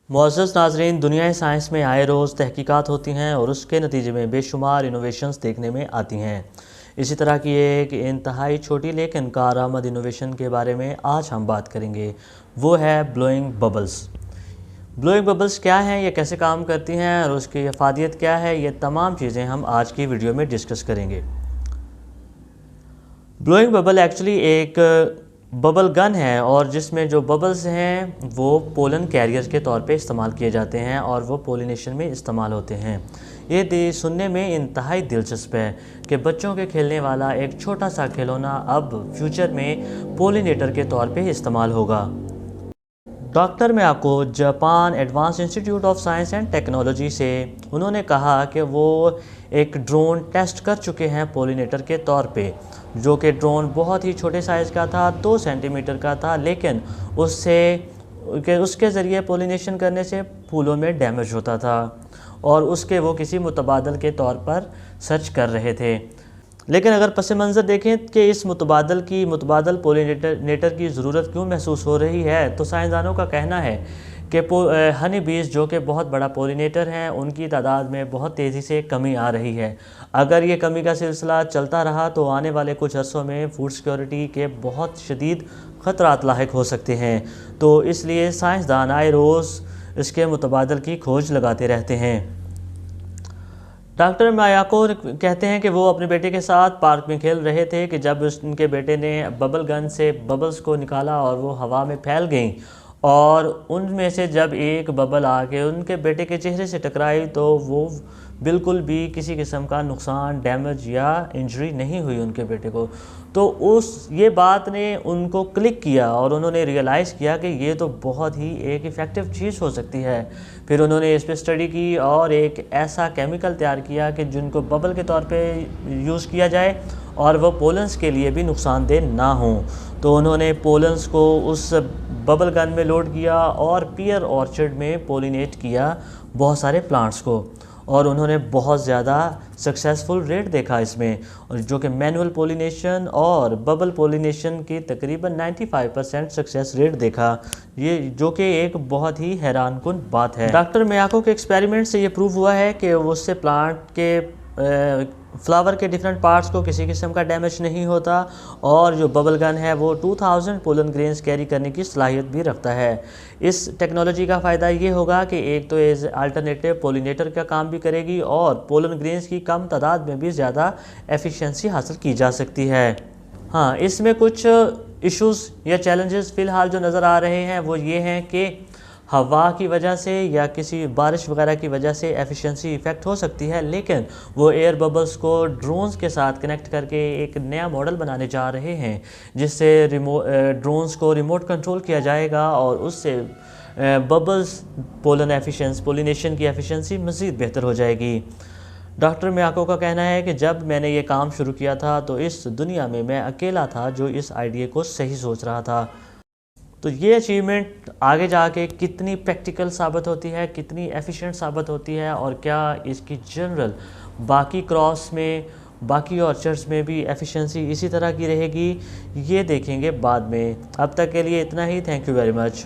मुअज़्ज़ज़ नाज़रीन, दुनिया साइंस में आए रोज़ तहकीकात होती हैं और उसके नतीजे में बेशुमार इनोवेशंस देखने में आती हैं। इसी तरह की एक इंतहाई छोटी लेकिन कारआमद इनोवेशन के बारे में आज हम बात करेंगे। वो है ब्लोइंग बबल्स। ब्लोइंग बबल्स क्या हैं, ये कैसे काम करती हैं और उसकी अफादियत क्या है, ये तमाम चीज़ें हम आज की वीडियो में डिस्कस करेंगे। ब्लोइंग बबल एक्चुअली एक बबल गन है और जिसमें जो बबल्स हैं वो पोलन कैरियर के तौर पे इस्तेमाल किए जाते हैं और वो पोलिनेशन में इस्तेमाल होते हैं। ये सुनने में इंतहाई दिलचस्प है कि बच्चों के खेलने वाला एक छोटा सा खिलौना अब फ्यूचर में पोलिनेटर के तौर पे इस्तेमाल होगा। डॉक्टर मैं आपको Japan advance institute of science and technology से उन्होंने कहा कि वो एक ड्रोन टेस्ट कर चुके हैं पोलिनेटर के तौर पे, जो कि ड्रोन बहुत ही छोटे साइज़ का था, 2 सेंटीमीटर का था, लेकिन उसके ज़रिए पोलिनेशन करने से फूलों में डैमेज होता था और उसके वो किसी मुतबादल के तौर पर सर्च कर रहे थे। लेकिन अगर पस मंज़र देखें कि इस मुतबादल पोलिनेटर की ज़रूरत क्यों महसूस हो रही है, तो साइंसदानों का कहना है कि हनी बीज जो कि बहुत बड़ा पोलिनेटर हैं, उनकी तादाद में बहुत तेज़ी से कमी आ रही है। अगर ये कमी का सिलसिला चलता रहा तो आने वाले कुछ अरसों में फूड सिक्योरिटी के बहुत शदीद ख़तरात लाहिक हो सकते हैं। तो इसलिए साइंसदान आए रोज़ इसके मुतबादल की खोज लगाते रहते हैं। डॉक्टर मायाको कहते हैं कि वो अपने बेटे के साथ पार्क में खेल रहे थे कि जब उनके बेटे ने बबल गन से बबल्स को निकाला और वो हवा में फैल गईं और उनमें से जब एक बबल आके उनके बेटे के चेहरे से टकराई तो वो बिल्कुल भी किसी किस्म का नुकसान, डैमेज या इंजरी नहीं हुई उनके बेटे को। तो ये बात ने उनको क्लिक किया और उन्होंने रियलाइज़ किया कि ये तो बहुत ही एक इफ़ेक्टिव चीज़ हो सकती है। फिर उन्होंने इस पर स्टडी की और एक ऐसा केमिकल तैयार किया कि जिनको बबल के तौर पे यूज़ किया जाए और वो पोलन्स के लिए भी नुकसानदेह ना हों। तो उन्होंने पोलन्स को उस बबल गन में लोड किया और पीयर ऑर्चर्ड में पोलिनेट किया बहुत सारे प्लांट्स को, और उन्होंने बहुत ज़्यादा सक्सेसफुल रेट देखा इसमें, और जो कि मैनुअल पोलिनेशन और बबल पोलिनेशन की तकरीबन 95% सक्सेस रेट देखा, ये जो कि एक बहुत ही हैरानकुन बात है। डॉक्टर मियाको के एक्सपेरिमेंट से ये प्रूव हुआ है कि उससे प्लांट के फ्लावर के डिफरेंट पार्ट्स को किसी किस्म का डैमेज नहीं होता और जो बबल गन है वो 2000 पोलन ग्रेन्स कैरी करने की सलाहियत भी रखता है। इस टेक्नोलॉजी का फ़ायदा ये होगा कि एक तो एज अल्टरनेटिव पोलिनेटर का काम भी करेगी और पोलन ग्रेन्स की कम तादाद में भी ज़्यादा एफिशिएंसी हासिल की जा सकती है। हाँ, इसमें कुछ इश्यूज़ या चैलेंजेस फ़िलहाल जो नज़र आ रहे हैं वो ये हैं कि हवा की वजह से या किसी बारिश वगैरह की वजह से एफिशिएंसी इफ़ेक्ट हो सकती है, लेकिन वो एयर बबल्स को ड्रोन्स के साथ कनेक्ट करके एक नया मॉडल बनाने जा रहे हैं जिससे ड्रोन्स को रिमोट कंट्रोल किया जाएगा और उससे बबल्स पोलिनेशन की एफिशिएंसी मज़ीद बेहतर हो जाएगी। डॉक्टर मियाको का कहना है कि जब मैंने ये काम शुरू किया था तो इस दुनिया में मैं अकेला था जो इस आइडिया को सही सोच रहा था। तो ये अचीवमेंट आगे जाके कितनी प्रैक्टिकल साबित होती है, कितनी एफिशिएंट साबित होती है और क्या इसकी जनरल बाकी क्रॉस में, बाकी ऑर्चर्ड्स में भी एफिशिएंसी इसी तरह की रहेगी, ये देखेंगे बाद में। अब तक के लिए इतना ही। Thank you very much.